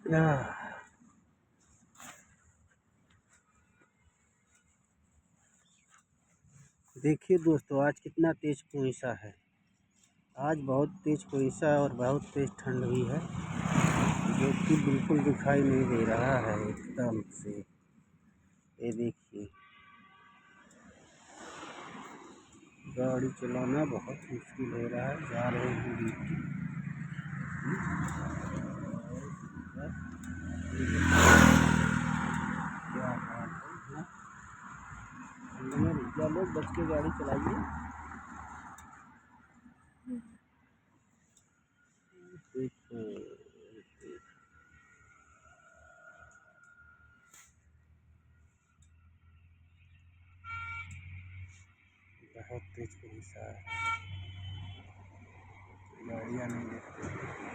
आह, देखिए दोस्तों, आज कितना तेज कुहासा है। आज बहुत तेज कुहासा और बहुत तेज ठंड भी है, जो कि बिल्कुल दिखाई नहीं दे रहा है एकदम से। ये देखिए, गाड़ी चलाना बहुत मुश्किल हो रहा है। जा रहे हैं ड्यूटी। क्या बात है ना, भैया लोग बच के गाड़ी चलाइए। देखो, बहुत तेज कुहासा है, गाड़ियाँ नहीं देखते।